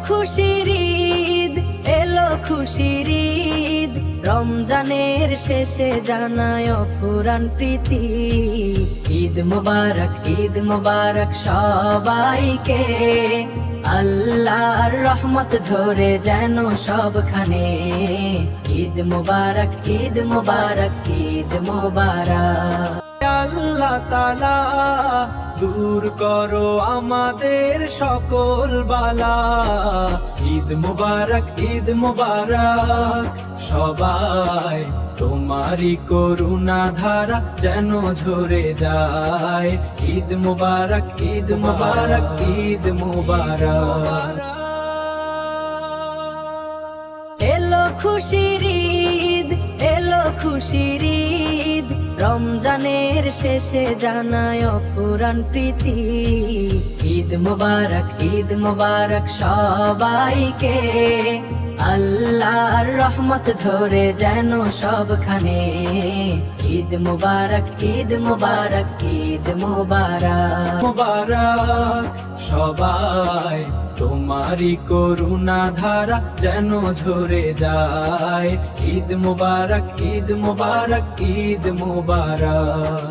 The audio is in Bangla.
খুশির ঈদ, এলো খুশির ঈদ, রমজানের শেষে জানায় অফুরান প্রীতি। ঈদ মুবারক সবাইকে, আল্লাহর রহমত ঝরে যেন সবখানে। ঈদ মুবারক, ঈদ মুবারক, ঈদ মুবারক। আল্লাহ তাআলা দূর করো আমাদের সকল বালা। ঈদ মুবারক, ঈদ মুবারক সবাই, তোমারই করুণা ধারা যেন ঝরে যায়। ঈদ মুবারক, ঈদ মুবারক, ঈদ মুবারক। এলো খুশির ঈদ, এলো খুশির ঈদ, রমজানের শেষে জানায় অফুরান প্রীতি। ঈদ মুবারক সবাইকে, আল্লাহর রহমত ঝরে যেন সবখানে। ঈদ মুবারক, ঈদ মুবারক, ঈদ মুবারক। মুবারক সবাই, তোমারই করুণা ধারা যেন ঝরে যায়। ঈদ মুবারক, ঈদ মুবারক, ঈদ মুবারক।